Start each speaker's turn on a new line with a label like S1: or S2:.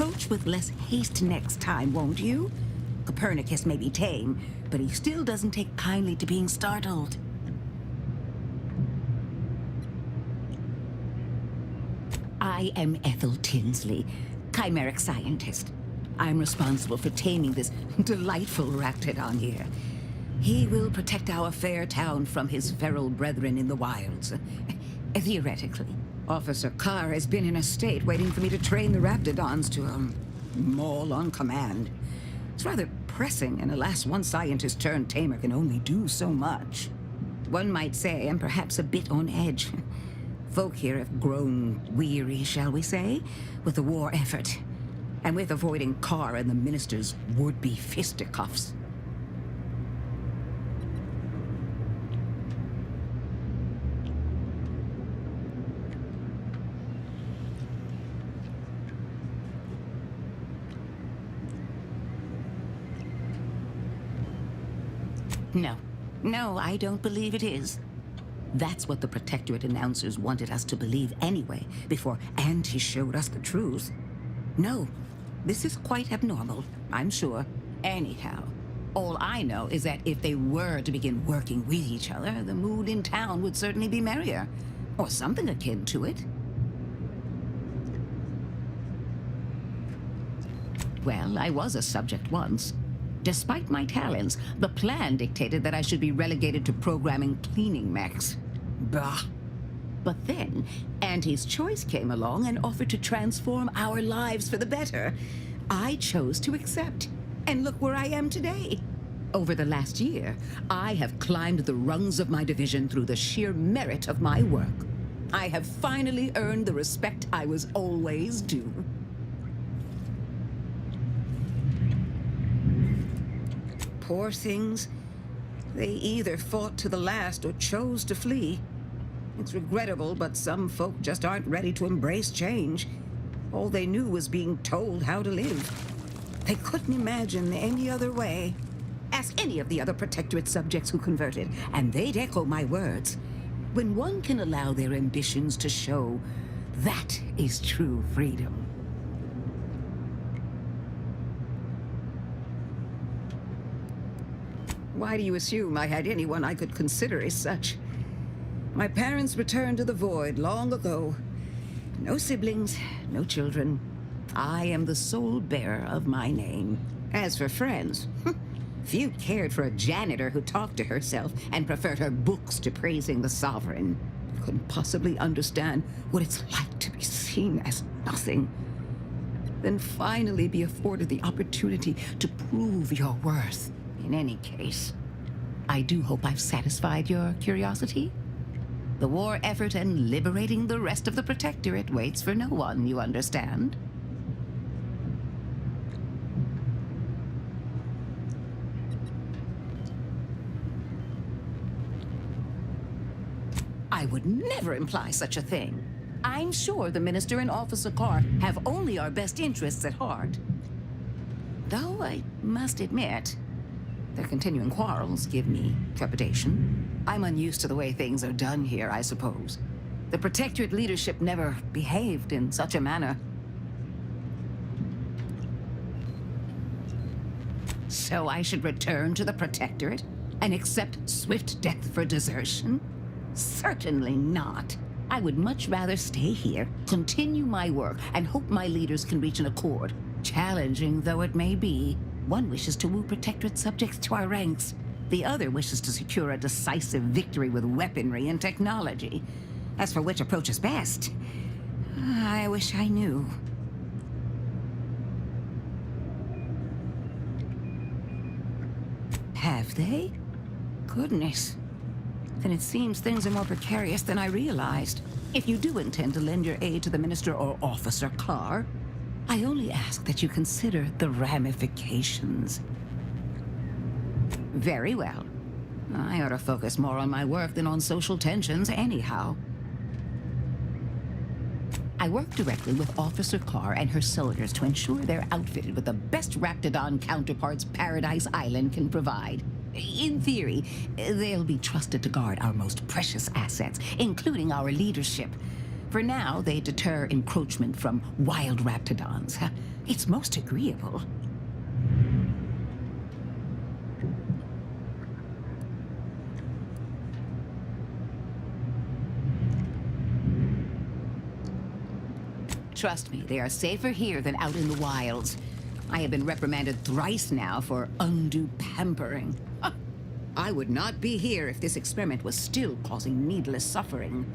S1: approach with less haste next time, won't you? Copernicus may be tame, but he still doesn't take kindly to being startled. I am Ethel Tinsley, Chimeric Scientist. I'm responsible for taming this delightful Raptidon here. He will protect our fair town from his feral brethren in the wilds. Theoretically. Officer Carr has been in a state waiting for me to train the Raptidons to, maul on command. It's rather pressing, and alas, one scientist turned tamer can only do so much. One might say I'm perhaps a bit on edge. Folk here have grown weary, shall we say, with the war effort, and with avoiding Carr and the minister's would-be fisticuffs. No, I don't believe it is. That's what the Protectorate announcers wanted us to believe anyway, before Auntie showed us the truth. No, this is quite abnormal, I'm sure. Anyhow, all I know is that if they were to begin working with each other, the mood in town would certainly be merrier, or something akin to it. Well, I was a subject once. Despite my talents, the plan dictated that I should be relegated to programming cleaning mechs. Bah. But then, Auntie's choice came along and offered to transform our lives for the better. I chose to accept, and look where I am today. Over the last year, I have climbed the rungs of my division through the sheer merit of my work. I have finally earned the respect I was always due. Poor things. They either fought to the last or chose to flee. It's regrettable, but some folk just aren't ready to embrace change. All they knew was being told how to live. They couldn't imagine any other way. Ask any of the other Protectorate subjects who converted, and they'd echo my words. When one can allow their ambitions to show, that is true freedom. Why do you assume I had anyone I could consider as such? My parents returned to the void long ago. No siblings, no children. I am the sole bearer of my name. As for friends, few cared for a janitor who talked to herself and preferred her books to praising the sovereign. Couldn't possibly understand what it's like to be seen as nothing. Then finally be afforded the opportunity to prove your worth. In any case, I do hope I've satisfied your curiosity. The war effort and liberating the rest of the Protectorate waits for no one, you understand? I would never imply such a thing. I'm sure the Minister and Officer Carr have only our best interests at heart. Though I must admit, their continuing quarrels give me trepidation. I'm unused to the way things are done here, I suppose. The Protectorate leadership never behaved in such a manner. So I should return to the Protectorate and accept swift death for desertion? Certainly not. I would much rather stay here, continue my work, and hope my leaders can reach an accord, challenging though it may be. One wishes to woo Protectorate subjects to our ranks. The other wishes to secure a decisive victory with weaponry and technology. As for which approach is best, I wish I knew. Have they? Goodness. Then it seems things are more precarious than I realized. If you do intend to lend your aid to the Minister or Officer Carr, I only ask that you consider the ramifications. Very well. I ought to focus more on my work than on social tensions anyhow. I work directly with Officer Carr and her soldiers to ensure they're outfitted with the best Raptidon counterparts Paradise Island can provide. In theory, they'll be trusted to guard our most precious assets, including our leadership. For now, they deter encroachment from wild Raptidons. It's most agreeable. Trust me, they are safer here than out in the wilds. I have been reprimanded thrice now for undue pampering. I would not be here if this experiment was still causing needless suffering.